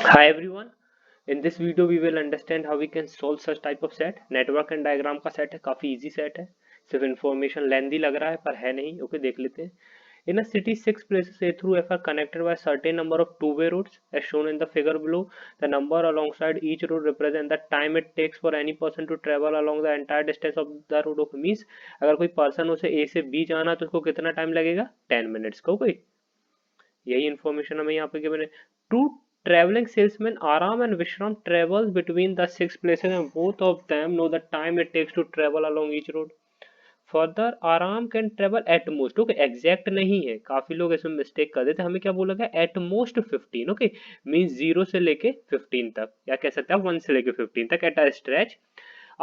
Hi everyone. In this video we will understand how we can solve such type of set. Network and diagram का set है, काफी easy set है. सिर्फ information लेंदी लग रहा है पर है नहीं. ओके, देख लेते हैं. In a city, six places A through F are connected by a certain number of two-way roads, as shown in the figure below. The number alongside each road represent the time it takes for any person to travel along the entire distance of the road. Okay, means अगर कोई person उसे A से B जाना तो उसको कितना time लगेगा? 10 minutes का. ओके, यही इन्फॉर्मेशन हमें यहाँ पे गिवन है. Two traveling salesman Aram and Vishram travels between the six places and both of them know the time it takes to travel along each road. Further, Aram can travel at most. Okay, exact नहीं है, काफी लोग इसमें mistake कर देते हैं. हमें क्या बोला गया? At most 15. Okay, means 0 से लेके 15 तक, या कह सकते हैं 1 से लेके 15 तक at a stretch.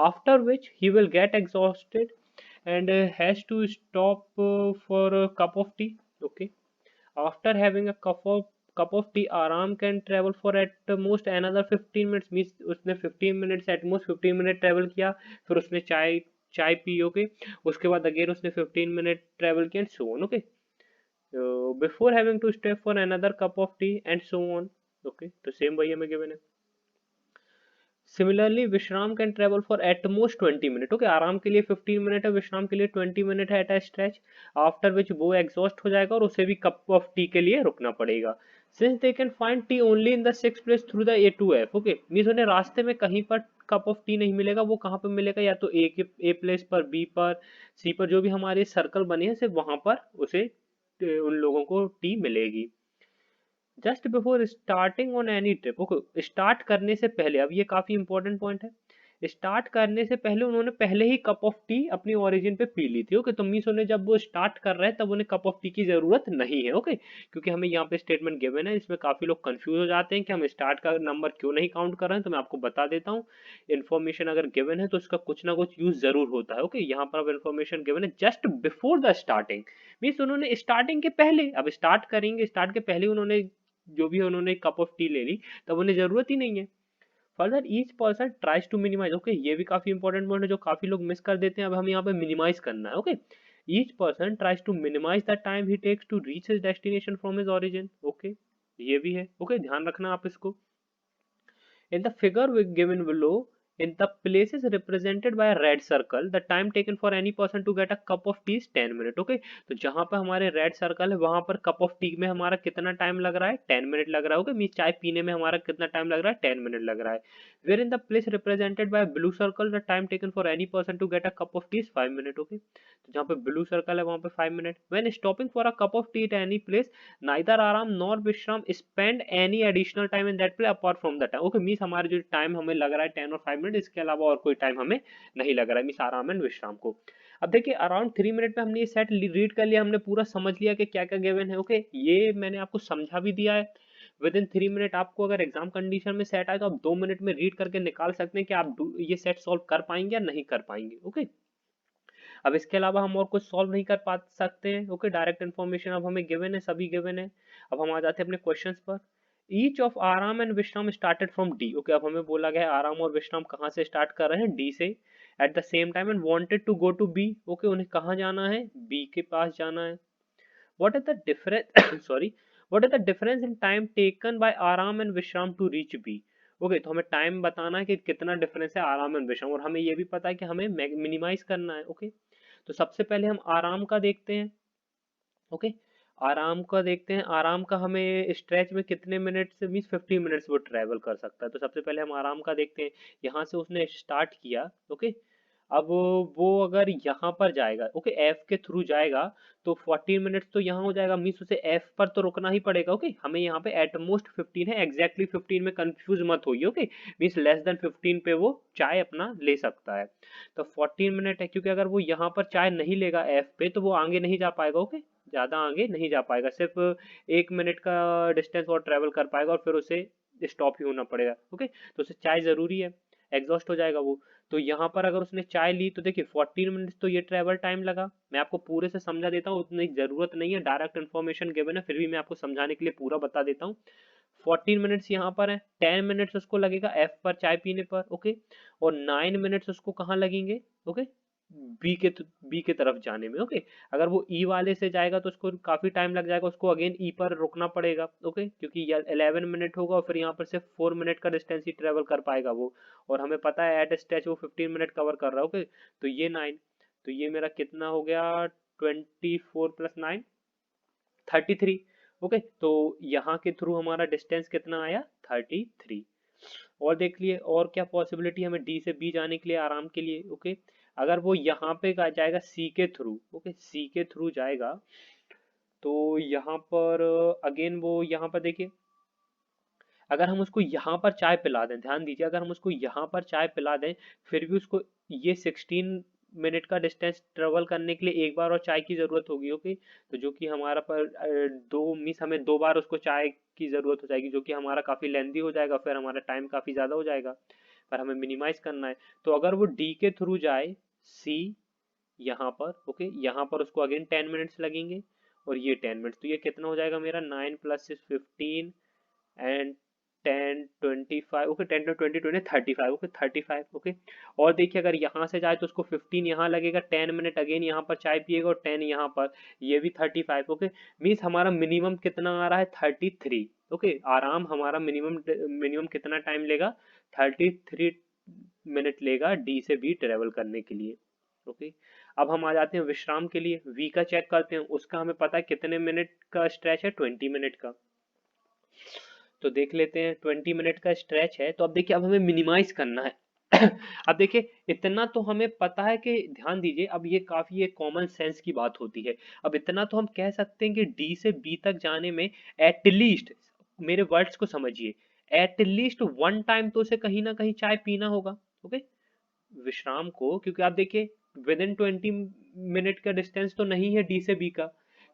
After which he will get exhausted and has to stop for a cup of tea. Okay, after having a cup of tea, Aram can travel for at most another 15 minutes. Means उसने 15 minutes at most 15 minute travel किया, फिर उसने चाय चाय P. Okay, उसके बाद again उसने 15 minute travel किया and so on. Okay, before having to stay for another cup of tea and so on. Okay, तो सेम वही हमें गिवन है. Similarly Vishram can travel for at most 20 minute. Okay, Aram के लिए 15 मिनट है, विश्राम के लिए 20 मिनट है at a stretch. After which वो एग्जॉस्ट हो जाएगा और उसे भी कप ऑफ टी के लिए रुकना पड़ेगा. Since they can find tea only in the six place through the A to F. Okay, means उन्हें रास्ते में कहीं पर कप ऑफ टी नहीं मिलेगा. वो कहाँ पे मिलेगा? या तो ए प्लेस पर, बी पर, सी पर, जो भी हमारे सर्कल बने हैं सिर्फ वहां पर उसे उन लोगों को टी मिलेगी. Just before starting on any trip. Okay, start करने से पहले, अब ये काफी इंपॉर्टेंट पॉइंट है. स्टार्ट करने से पहले उन्होंने पहले ही कप ऑफ टी अपनी ओरिजिन पे पी ली थी. ओके, तो मीन्स उन्हें जब वो स्टार्ट कर रहे हैं तब उन्हें कप ऑफ टी की जरूरत नहीं है. ओके, क्योंकि हमें यहाँ पे स्टेटमेंट गिवन है, इसमें काफी लोग कंफ्यूज हो जाते हैं कि हम स्टार्ट का नंबर क्यों नहीं काउंट कर रहे हैं. तो मैं आपको बता देता हूँ, इन्फॉर्मेशन अगर गिवन है तो उसका कुछ ना कुछ यूज जरूर होता है. ओके, यहाँ पर अब इन्फॉर्मेशन गिवन है just before the starting, means उन्होंने स्टार्टिंग के पहले, अब स्टार्ट करेंगे, स्टार्ट के पहले उन्होंने जो भी उन्होंने कप ऑफ टी ले ली, तब उन्हें जरूरत ही नहीं है. Further each person tries to minimise. Okay, ये भी काफी इंपॉर्टेंट पॉइंट है जो काफी लोग मिस कर देते हैं. अब हम यहाँ पे मिनिमाइज करना है. Okay, each person tries to minimise the time he takes to reach his destination from his origin. Okay, ये भी है. ओके, ध्यान रखना आप इसको. In the figure given below, in the places represented by a red circle, the time taken for any person to get a cup of tea is 10 minutes. Okay, तो जहां पर हमारे रेड सर्कल है वहां पर कप ऑफ टी में हमारा कितना टाइम लग रहा है? 10 मिनट लग रहा है. ओके, मीन चाय पीने में हमारा कितना टाइम लग रहा है? 10 मिनट लग रहा है. Where in the place represented by blue circle, the time taken for any person to get a cup of tea is 5 minute. Okay, तो जहां पे ब्लू सर्कल है वहां पे 5 minute. When stopping for a cup of tea at any place, neither Aram nor Vishram spend any additional time in that place apart from the time. Okay, means हमारे जो time हमें लग रहा है 10 और 5 मिनट, इसके अलावा और कोई टाइम हमें नहीं लग रहा है, मीन्स आराम एंड विश्राम को. अब देखिए, अराउंड 3 मिनट में हमने ये सेट रीड कर लिया, हमने पूरा समझ लिया कि क्या क्या गिवन है. ओके, ये मैंने आपको समझा भी दिया है. विद इन 3 मिनट आपको अगर एग्जाम कंडीशन में सेट आए तो आप 2 मिनट में रीड करके निकाल सकते हैं कि आप ये सेट सॉल्व कर पाएंगे या नहीं कर पाएंगे. ओके, अब इसके अलावा हम और कुछ सॉल्व नहीं कर पा सकते हैं. ओके, डायरेक्ट इन्फॉर्मेशन अब हमें गिवन है, सभी गिवन है. अब हम आ जाते हैं अपने क्वेश्चंस पर. ईच ऑफ आराम एंड विश्राम स्टार्टेड फ्रॉम डी. ओके, अब हमें बोला गया है आराम और विश्राम कहाँ से स्टार्ट कर रहे हैं? डी से. At the same time and wanted to go to B. Okay, उन्हें कहाँ जाना है? बी के पास जाना है. What is the difference sorry, what is the difference in time taken by Aram and Vishram to reach B. Okay, तो हमें टाइम बताना है कि कितना डिफरेंस है आराम एंड विश्राम, और हमें ये भी पता है कि हमें मिनिमाइज करना है. ओके, तो सबसे पहले हम आराम का देखते हैं. ओके, आराम का देखते हैं. आराम का हमें स्ट्रेच में कितने मिनट्स, मीन्स 50 मिनट्स वो ट्रेवल कर सकता है. तो सबसे पहले हम आराम का देखते हैं. यहाँ से उसने स्टार्ट किया. ओके, अब वो अगर यहाँ पर जाएगा, ओके, एफ के थ्रू जाएगा, तो 14 मिनट्स तो यहाँ हो जाएगा, मीन्स उसे एफ पर तो रुकना ही पड़ेगा. ओके, हमें यहाँ पे एट मोस्ट 15 है, एग्जैक्टली 15 में कंफ्यूज मत होइए. ओके, मीन्स लेस देन 15 पे वो चाय अपना ले सकता है. तो 14 मिनट है, क्योंकि अगर वो यहाँ पर चाय नहीं लेगा एफ पे तो वो आगे नहीं जा पाएगा. ओके, ज्यादा आगे नहीं जा पाएगा, सिर्फ 1 मिनट का डिस्टेंस और ट्रेवल कर पाएगा और फिर उसे स्टॉप ही होना पड़ेगा. ओके, तो उसे चाय जरूरी है, एग्जॉस्ट हो जाएगा वो. तो यहाँ पर अगर उसने चाय ली तो देखिए 14 मिनट्स तो ये ट्रेवल टाइम लगा. मैं आपको पूरे से समझा देता हूँ, उतनी जरूरत नहीं है, डायरेक्ट इन्फॉर्मेशन गिवन है, फिर भी मैं आपको समझाने के लिए पूरा बता देता हूँ. 14 मिनट्स यहाँ पर है, 10 मिनट्स उसको लगेगा एफ पर चाय पीने पर. ओके, और 9 मिनट्स उसको कहाँ लगेंगे? ओके, बी के तरफ जाने में। ओके, अगर वो ई वाले से जाएगा तो उसको काफी टाइम लग जाएगा, उसको अगेन ई पर रुकना पड़ेगा। ओके, क्योंकि 11 मिनट होगा और फिर यहाँ पर से 4 मिनट का डिस्टेंस ही ट्रेवल कर पाएगा वो, और हमें पता है एट स्ट्रेच वो 15 मिनट कवर कर रहा है। ओके, तो ये 9, तो ये मेरा कितना हो गया, 24 + 9 33। ओके, तो यहाँ के थ्रू हमारा डिस्टेंस कितना आया, 33। और देख लिए और क्या पॉसिबिलिटी हमें डी से बी जाने के लिए आराम के लिए। ओके, अगर वो यहाँ पे जाएगा सी के थ्रू, ओके सी के थ्रू जाएगा, तो यहाँ पर अगेन वो यहाँ पर देखिए, अगर हम उसको यहाँ पर चाय पिला दें, ध्यान दीजिए, अगर हम उसको यहाँ पर चाय पिला दें, फिर भी उसको ये 16 मिनट का डिस्टेंस ट्रेवल करने के लिए एक बार और चाय की जरूरत होगी। ओके, तो जो कि हमारा पर दो मीन्स हमें 2 बार उसको चाय की जरूरत हो जाएगी, जो कि हमारा काफी लेंदी हो जाएगा, फिर हमारा टाइम काफी ज्यादा हो जाएगा, पर हमें मिनिमाइज करना है। तो अगर वो डी के थ्रू जाए सी यहाँ पर, ओके यहाँ पर उसको अगेन 10 मिनट्स लगेंगे, और ये 10 मिनट्स, तो ये कितना हो जाएगा मेरा, 9 + 6 15 and 10 25। Okay 10 to 20 35। Okay 35। Okay, और देखिए अगर यहाँ से जाए तो उसको 15 यहाँ लगेगा, 10 मिनट अगेन यहाँ पर चाय पिएगा, और 10 यहाँ पर, ये भी 35। ओके, मीन्स हमारा मिनिमम कितना आ रहा है, 33। ओके, आराम हमारा मिनिमम मिनिमम कितना टाइम लेगा, 33 मिनट लेगा डी से बी ट्रेवल करने के लिए। ओके, अब हम आ जाते हैं विश्राम के लिए, वी का चेक करते हैं, उसका हमें पता है कितने मिनट का स्ट्रेच है, 20 मिनट का। तो देख लेते हैं, 20 मिनट का स्ट्रेच है, तो अब देखिए अब हमें मिनिमाइज करना है। अब देखिए इतना तो हमें पता है कि, ध्यान दीजिए, अब ये काफी एक कॉमन सेंस की बात होती है। अब इतना तो हम कह सकते हैं कि डी से बी तक जाने में एटलीस्ट, मेरे वर्ड्स को समझिए, एटलीस्ट 1 टाइम तो उसे कहीं ना कहीं चाय पीना होगा। ओके, विश्राम को, क्योंकि आप देखिए विद इन 20 मिनट का डिस्टेंस तो नहीं है डी से बी का,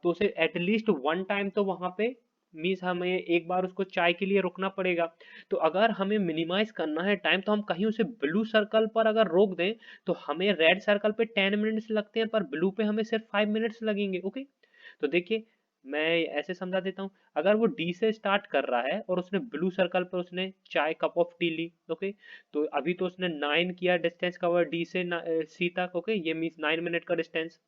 तो उसे एटलीस्ट 1 टाइम तो वहां पे, मीन्स हमें एक बार उसको चाय के लिए रुकना पड़ेगा। तो अगर हमें मिनिमाइज करना है टाइम, तो हम कहीं उसे ब्लू सर्कल पर अगर रोक दें, तो हमें रेड सर्कल पे 10 मिनट्स लगते हैं, पर ब्लू पे हमें सिर्फ 5 मिनट्स लगेंगे। ओके, तो देखिए मैं ऐसे समझा देता हूँ, अगर वो डी से स्टार्ट कर रहा है और उसने ब्लू सर्कल पर उसने चाय कप ऑफ टी ली, ओके, तो अभी तो उसने 9 किया डिस्टेंस कवर डी से सी तक। ओके, ये मीन्स 9 मिनट का डिस्टेंस,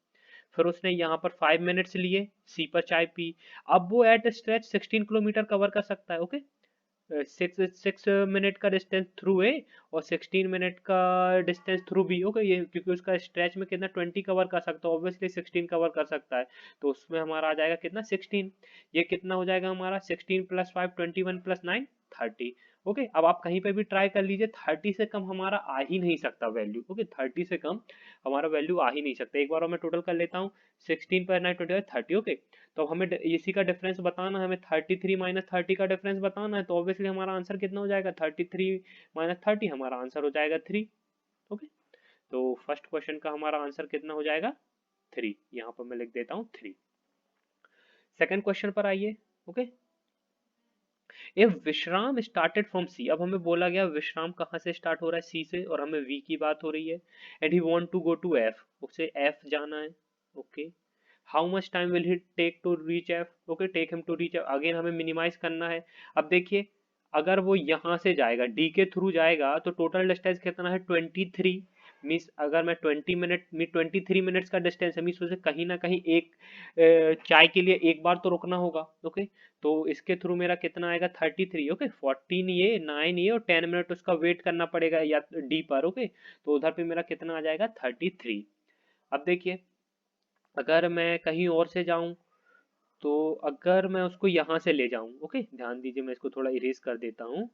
फिर उसने यहाँ पर 5 मिनट्स लिए, सी पर चाय पी, अब वो एट स्ट्रेच 16 किलोमीटर कवर कर सकता है। ओके, 6 मिनट का डिस्टेंस थ्रू ए और 16 मिनट का डिस्टेंस थ्रू बी। ओके, ये क्योंकि उसका स्ट्रेच में कितना 20 कवर कर सकता है, ऑब्वियसली 16 कवर कर सकता है, तो उसमें हमारा आ जाएगा कितना, 16। ये कितना हो जाएगा हमारा, 16 + 5 21 + 9 30। ओके, अब आप कहीं पे भी ट्राई कर लीजिए, 30 से कम हमारा आ ही नहीं सकता वैल्यू। ओके, 30 से कम हमारा वैल्यू आ ही नहीं सकता। एक बार और मैं टोटल कर लेता हूँ, 16 + 9 25 30। ओके, तो हमें इसी का डिफरेंस बताना है, हमें 33 - 30 का डिफरेंस बताना है, तो ऑब्वियसली हमारा आंसर कितना हो जाएगा, 33 - 30, हमारा आंसर हो जाएगा 3। ओके, तो फर्स्ट क्वेश्चन का हमारा आंसर कितना हो जाएगा, 3, यहाँ पर मैं लिख देता हूँ 3। सेकंड क्वेश्चन पर आइए। ओके, इफ विश्राम स्टार्टेड फ्रॉम सी, अब हमें बोला गया विश्राम कहाँ से स्टार्ट हो रहा है, सी से, और हमें वी की बात हो रही है, and he want to go to F, उसे एफ जाना है। Okay, how much time will he take to reach F, okay take him to reach F, again हमें मिनिमाइज करना है। अब देखिए अगर वो यहाँ से जाएगा, डी के थ्रू जाएगा, तो टोटल डिस्टेंस कितना है, 23। मीन्स अगर मैं 20 मिनट में 23 मिनट्स का डिस्टेंस है, मीन्स उसे कहीं ना कहीं एक चाय के लिए एक बार तो रुकना होगा। ओके, तो इसके थ्रू मेरा कितना आएगा, 33। ओके, 14 ये, 9 ये, और 10 मिनट उसका वेट करना पड़ेगा या डी पर। ओके, तो उधर पे मेरा कितना आ जाएगा, 33। अब देखिए अगर मैं कहीं और से जाऊं, तो अगर मैं उसको यहाँ से ले जाऊं, ओके ध्यान दीजिए, मैं इसको थोड़ा इरेज कर देता हूँ।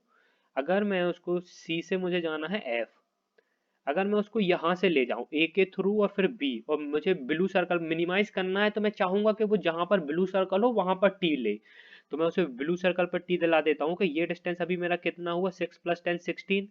अगर मैं उसको सी से मुझे जाना है एफ, अगर मैं उसको यहाँ से ले जाऊं ए के थ्रू और फिर बी, और मुझे ब्लू सर्कल मिनिमाइज करना है, तो मैं चाहूंगा कि वो जहां पर ब्लू सर्कल हो वहां पर टी ले, तो मैं उसे ब्लू सर्कल पर टी दिला देता हूँ कि ये डिस्टेंस अभी मेरा कितना हुआ, 6 + 10 16,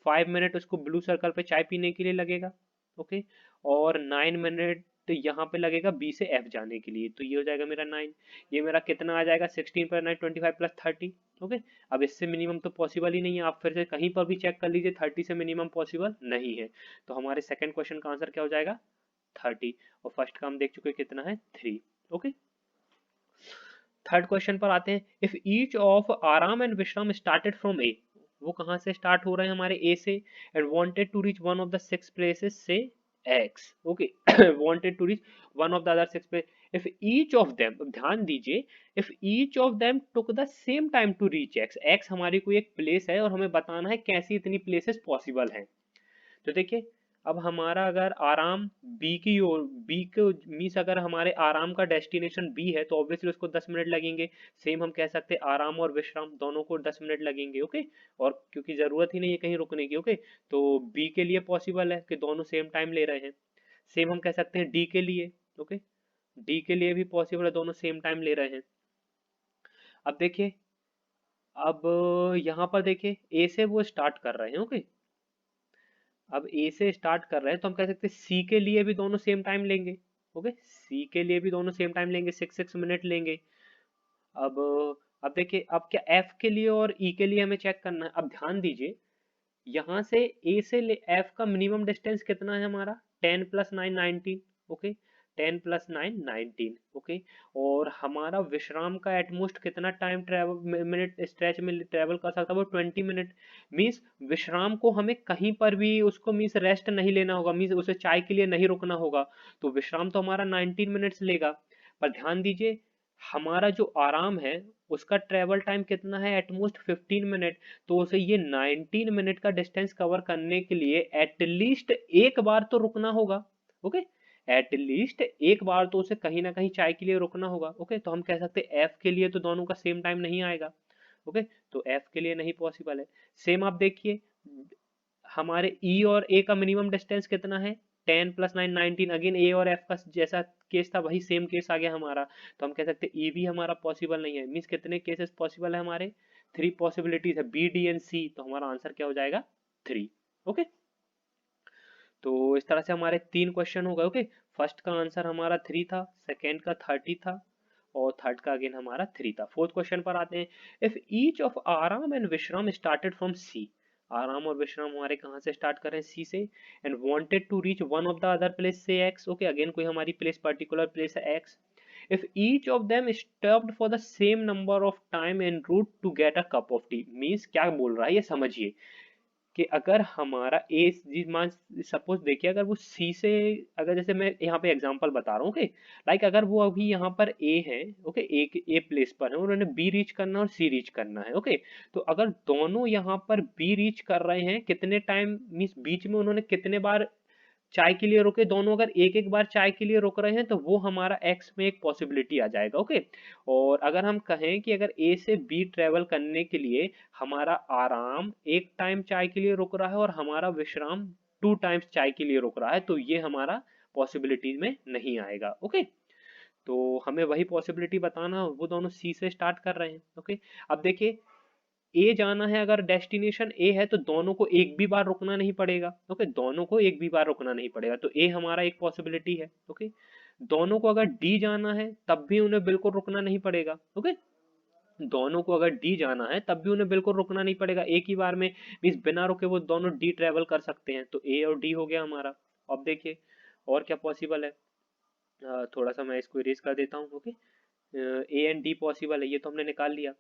5 मिनट उसको ब्लू सर्कल पे चाय पीने के लिए लगेगा। ओके, और 9 मिनट यहाँ पे लगेगा बी से एफ जाने के लिए, तो ये हो जाएगा मेरा 9। ये मेरा कितना आ जाएगा, 16 + 9 25 + 30। ओके, अब इससे मिनिमम तो पॉसिबल ही नहीं है, आप फिर से कहीं पर भी चेक कर लीजिए, 30 से मिनिमम पॉसिबल नहीं है, तो हमारे सेकंड क्वेश्चन का आंसर क्या हो जाएगा, 30, और फर्स्ट का हम देख चुके कितना है, 3। ओके, थर्ड क्वेश्चन पर आते हैं, इफ ईच ऑफ आराम एंड विश्राम स्टार्टेड फ्रॉम ए, वो कहाँ से स्टार्ट हो रहे हैं हमारे ए से, and wanted to reach one of the 6 places से x, okay. Wanted to reach one of the other six पे, if each of them, ध्यान दीजिए, if each of them took the same time to reach x, x हमारी कोई एक place है और हमें बताना है कैसी इतनी प्लेसेस पॉसिबल हैं। तो देखिए, अब हमारा अगर आराम बी की ओर, बी को मीन्स अगर हमारे आराम का डेस्टिनेशन बी है तो ऑब्वियसली उसको 10 मिनट लगेंगे। सेम हम कह सकते हैं आराम और विश्राम दोनों को 10 मिनट लगेंगे, ओके। और क्योंकि जरूरत ही नहीं है कहीं रुकने की, ओके, तो बी के लिए पॉसिबल है कि दोनों सेम टाइम ले रहे हैं। सेम हम कह सकते हैं डी के लिए, ओके, डी के लिए भी पॉसिबल है, दोनों सेम टाइम ले रहे हैं। अब देखिए, अब यहाँ पर देखिए ए से वो स्टार्ट कर रहे हैं, ओके, अब ए से स्टार्ट कर रहे हैं तो हम कह सकते हैं सी के लिए भी दोनों सेम टाइम लेंगे, ओके, सी के लिए भी दोनों सेम टाइम लेंगे, 6 मिनट लेंगे। अब अब देखिए, अब क्या एफ के लिए और ई के लिए हमें चेक करना है। अब ध्यान दीजिए, यहाँ से ए से एफ का मिनिमम डिस्टेंस कितना है हमारा, 10 + 9 19, ओके, 10 + 9 19, ओके। और हमारा विश्राम का एटमोस्ट कितना टाइम ट्रेवल मिनट स्ट्रेच में ट्रेवल कर सकता है, वो 20 मिनट। मीन्स विश्राम को हमें कहीं पर भी उसको मीन्स रेस्ट नहीं लेना होगा, मीन्स उसे चाय के लिए नहीं रुकना होगा, तो विश्राम तो हमारा 19 मिनट्स लेगा। पर ध्यान दीजिए, हमारा जो आराम है उसका ट्रेवल टाइम कितना है, एटमोस्ट 15 मिनट। तो उसे ये 19 मिनट का डिस्टेंस कवर करने के लिए एटलीस्ट एक बार तो रुकना होगा, ओके, एटलीस्ट एक बार तो उसे कहीं ना कहीं चाय के लिए रुकना होगा, ओके। तो हम कह सकते हैं एफ के लिए तो दोनों का सेम टाइम नहीं आएगा, ओके, तो एफ के लिए नहीं पॉसिबल है। सेम आप देखिए, हमारे ई और ए का मिनिमम डिस्टेंस कितना है, 10 + 9 19, अगेन ए और एफ का जैसा केस था वही सेम केस आ गया हमारा। तो हम कह सकते हैं ए भी हमारा पॉसिबल नहीं है। मीन्स कितने केसेस पॉसिबल है हमारे, 3 पॉसिबिलिटीज है, बी डी एंड सी। तो हमारा आंसर क्या हो जाएगा, 3, ओके। तो इस तरह से हमारे 3 क्वेश्चन हो गए, ओके। फर्स्ट का आंसर हमारा 3 था, सेकेंड का 30 था, और थर्ड का अगेन हमारा 3 था। फोर्थ क्वेश्चन पर आते हैं, इफ ईच ऑफ आराम एंड विश्राम स्टार्टेड फ्रॉम सी, आराम और विश्राम हमारे कहाँ से स्टार्ट कर रहे हैं, सी से, and wanted to reach one of the other place से एक्स, ओके, अगेन कोई हमारी प्लेस पर्टिकुलर प्लेस है x. If each of them stopped for the same number of time and route to get a cup of tea, means क्या बोल रहा है ये समझिए, कि अगर हमारा ए, मान सपोज देखिए, अगर वो सी से, अगर जैसे मैं यहाँ पे एग्जांपल बता रहा हूँ, ओके, लाइक अगर वो अभी यहाँ पर ए है, ओके, ए प्लेस पर है और उन्हें बी रीच करना और सी रीच करना है, ओके, तो अगर दोनों यहाँ पर बी रीच कर रहे हैं, कितने टाइम मीन्स बीच में उन्होंने कितने बार चाय के लिए रुके, दोनों अगर एक एक बार चाय के लिए रुक रहे हैं तो वो हमारा एक्स में एक पॉसिबिलिटी आ जाएगा, ओके। और अगर हम कहें कि अगर ए से बी ट्रेवल करने के लिए हमारा आराम एक टाइम चाय के लिए रुक रहा है और हमारा विश्राम 2 टाइम्स चाय के लिए रुक रहा है, तो ये हमारा पॉसिबिलिटी में नहीं आएगा, ओके। तो हमें वही पॉसिबिलिटी बताना, वो दोनों सी से स्टार्ट कर रहे हैं, ओके। अब देखिए, ए जाना है, अगर डेस्टिनेशन ए है तो दोनों को एक भी बार रुकना नहीं पड़ेगा, ओके, दोनों को एक भी बार रुकना नहीं पड़ेगा, तो ए हमारा एक पॉसिबिलिटी है, ओके। दोनों को अगर डी जाना है तब भी उन्हें बिल्कुल रुकना नहीं पड़ेगा, ओके, दोनों को अगर डी जाना है तब भी उन्हें बिल्कुल रुकना नहीं पड़ेगा, एक ही बार में मीन्स बिना रुके वो दोनों डी ट्रेवल कर सकते हैं, तो ए और डी हो गया हमारा। अब देखिए और क्या पॉसिबल है, थोड़ा सा मैं इसको इरेज कर देता हूँ, okay, A and D possible है, ये तो हमने निकाल लिया।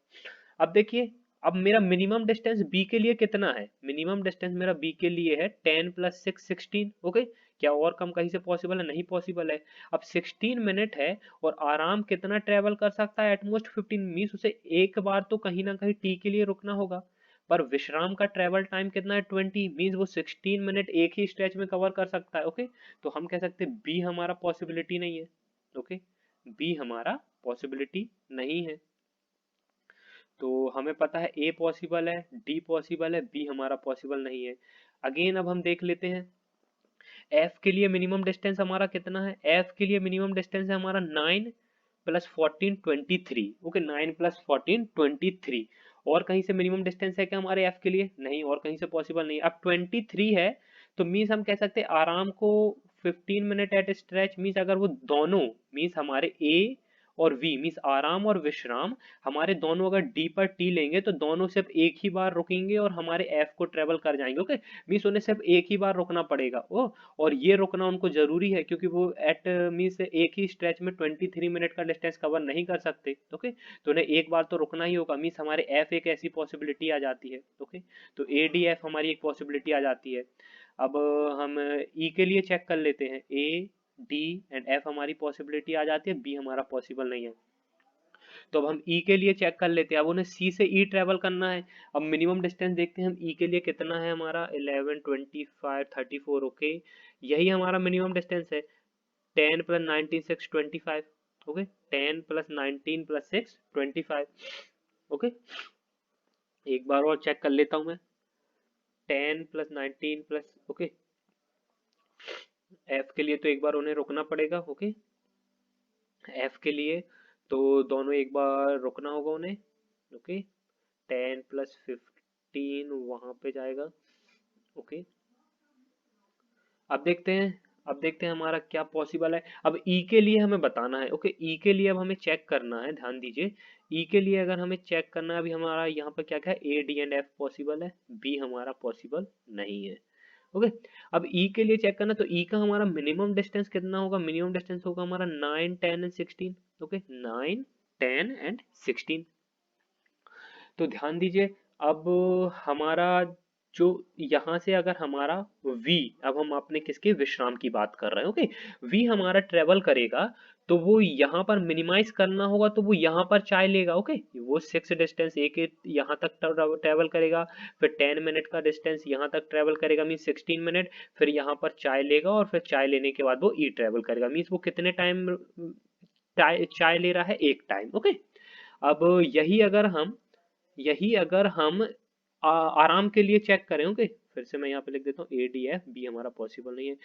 अब देखिए, अब मेरा मिनिमम डिस्टेंस बी के लिए कितना है, मिनिमम डिस्टेंस मेरा बी के लिए है 10 + 6 16, ओके। क्या और कम कहीं से पॉसिबल है, नहीं पॉसिबल है। अब 16 मिनट है और आराम कितना ट्रेवल कर सकता है, एटमोस्ट 15, मीन्स उसे एक बार तो कहीं ना कहीं टी के लिए रुकना होगा। पर विश्राम का ट्रेवल टाइम कितना है, 20, मीन्स वो 16 मिनट एक ही स्ट्रेच में कवर कर सकता है, ओके। तो हम कह सकते हैं बी हमारा पॉसिबिलिटी नहीं है, ओके, बी हमारा पॉसिबिलिटी नहीं है। तो हमें पता है ए पॉसिबल है, डी पॉसिबल है, बी हमारा पॉसिबल नहीं है। अगेन अब हम देख लेते हैं, एफ के लिए मिनिमम डिस्टेंस हमारा कितना है, एफ के लिए मिनिमम डिस्टेंस है हमारा 9 + 14 23, ओके, 9 + 14 23। और कहीं से मिनिमम डिस्टेंस है क्या हमारे एफ के लिए, नहीं, और कहीं से पॉसिबल नहीं। अब 23 है तो मीन्स हम कह सकते हैं आराम को 15 मिनट एट स्ट्रेच, मीन्स अगर वो दोनों, मीन्स हमारे ए और वी, मीन्स आराम और विश्राम, हमारे दोनों अगर डी पर टी लेंगे तो दोनों सिर्फ एक ही बार रुकेंगे और हमारे एफ को ट्रेवल कर जाएंगे, ओके, मीन्स उन्हें सिर्फ एक ही बार रुकना पड़ेगा, ओ, और ये रुकना उनको जरूरी है क्योंकि वो एट मीन्स एक ही स्ट्रेच में 23 मिनट का डिस्टेंस कवर नहीं कर सकते, ओके, तो उन्हें एक बार तो रुकना ही होगा, मीन्स हमारे एफ एक ऐसी पॉसिबिलिटी आ जाती है, ओके, तो ए डी एफ हमारी एक पॉसिबिलिटी आ जाती है। अब हम ई के लिए चेक कर लेते हैं, ए डी एंड एफ हमारी पॉसिबिलिटी आ जाती है, बी हमारा पॉसिबल नहीं है। तो अब हम ई के लिए चेक कर लेते हैं। अब उन्हें सी से ई ट्रेवल करना है। अब मिनिमम डिस्टेंस देखते हैं हम ई के लिए कितना है हमारा, 11, 25, 34। ओके, यही हमारा मिनिमम डिस्टेंस है। 10 + 19 6 25। ओके, 10 + 19 + 6 25। ओके, एक बार और चेक कर लेता हूँ मैं। 10 + 19 प्लस, ओके, एफ के लिए तो एक बार उन्हें रुकना पड़ेगा। ओके, एफ के लिए तो दोनों एक बार रुकना होगा उन्हें। ओके, 10 + 15 वहां पे जाएगा। ओके, अब देखते हैं, अब देखते हैं हमारा क्या पॉसिबल है। अब ई के लिए हमें बताना है। ओके, ई के लिए अब हमें चेक करना है, ध्यान दीजिए। ई के लिए अगर हमें चेक करना है, अभी हमारा यहाँ पर क्या क्या है, A D and F possible है, बी हमारा पॉसिबल नहीं है। ओके, अब ई के लिए चेक करना, तो ई का हमारा मिनिमम डिस्टेंस कितना होगा, मिनिमम डिस्टेंस होगा हमारा 9, 10 एंड 16। Okay, 9, 10 and 16। तो ध्यान दीजिए, अब हमारा जो यहाँ से अगर हमारा v, अब हम अपने किसके विश्राम की बात कर रहे हैं। ओके, v हमारा ट्रेवल करेगा, तो वो यहाँ पर मिनिमाइज करना होगा, तो वो यहाँ पर चाय लेगा। ओके, वो 6 डिस्टेंस एक यहाँ तक ट्रेवल करेगा, फिर 10 मिनट का डिस्टेंस यहाँ तक ट्रेवल करेगा, मीन 16 मिनट, फिर यहाँ पर चाय लेगा, और फिर चाय लेने के बाद वो ई ट्रेवल करेगा, मीन्स वो कितने टाइम चाय ले रहा है, एक टाइम। ओके, अब यही अगर हम आराम के लिए चेक करें। ओके, फिर से मैं यहाँ पे लिख देता हूँ, ए डी एफ बी हमारा पॉसिबल नहीं है,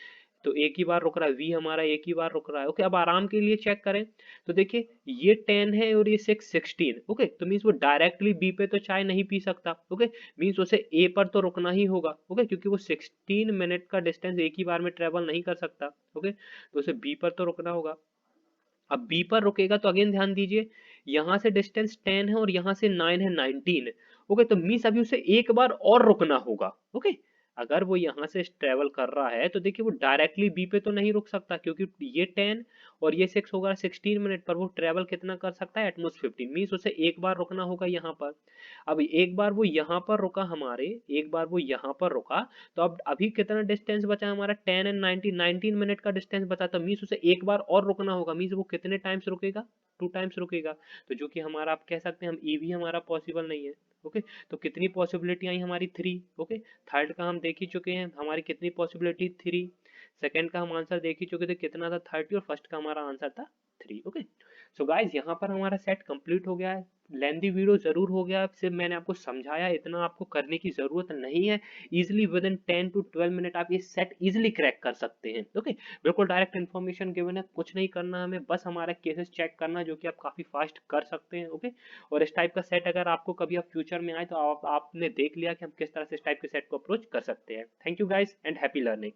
तो एक ही बार रुक रहा है, वी हमारा एक ही बार रुक रहा है। ओके, अब आराम के लिए चेक करें, तो देखिए ये 10 है और ये 6 16। ओके, तो मीन्स वो डायरेक्टली बी पे तो चाय नहीं पी सकता। ओके, मीन्स उसे ए पर तो रुकना ही होगा। ओके, क्योंकि वो 16 मिनट का डिस्टेंस एक ही बार में ट्रेवल नहीं कर सकता। ओके, तो उसे बी पर तो रुकना होगा। अब बी पर रुकेगा, तो अगेन ध्यान दीजिए, यहाँ से डिस्टेंस 10 है और यहाँ से 9 है, 19। ओके, तो मीन्स अभी उसे एक बार और रुकना होगा। ओके, अगर वो यहाँ से ट्रेवल कर रहा है, तो देखिए वो डायरेक्टली बी पे तो नहीं रुक सकता, क्योंकि ये 10 और ये 6 होगा 16 मिनट पर। वो ट्रेवल कितना कर सकता है, एटमोस्ट 15, मीन्स उसे एक बार रुकना होगा यहाँ पर। अब एक बार वो यहाँ पर रुका हमारे, एक बार वो यहाँ पर रुका, तो अब अभी कितना डिस्टेंस बचा हमारा, 10 एंड 19 मिनट का डिस्टेंस बचा, तो मीन्स उसे एक बार और रुकना होगा, मीन्स वो कितने टाइम्स रुकेगा, 2 टाइम्स रुकेगा। तो जो कि हमारा, आप कह सकते हैं हम ई भी हमारा पॉसिबल नहीं है। ओके, तो कितनी पॉसिबिलिटी आई हमारी, 3। ओके, थर्ड का हम देख ही चुके हैं, हमारी कितनी पॉसिबिलिटी, 3। सेकंड का हम आंसर देख ही चुके थे, कितना था, 30, और फर्स्ट का हमारा आंसर था 3। ओके, सो गाइज यहाँ पर हमारा सेट कंप्लीट हो गया है। लेंदी वीडियो जरूर हो गया, सिर्फ मैंने आपको समझाया, इतना आपको करने की जरूरत नहीं है। Easily with in 10 to 12 minute आप ये सेट इजिली क्रैक कर सकते हैं। ओके, बिल्कुल डायरेक्ट इन्फॉर्मेशन गिवन है, कुछ नहीं करना हमें, बस हमारा केसेस चेक करना, जो कि आप काफी फास्ट कर सकते हैं। ओके, और इस टाइप का सेट अगर आपको कभी आप फ्यूचर में आए, तो आपने देख लिया कि हम किस तरह से इस टाइप के सेट को अप्रोच कर सकते हैं। Thank you guys and happy learning.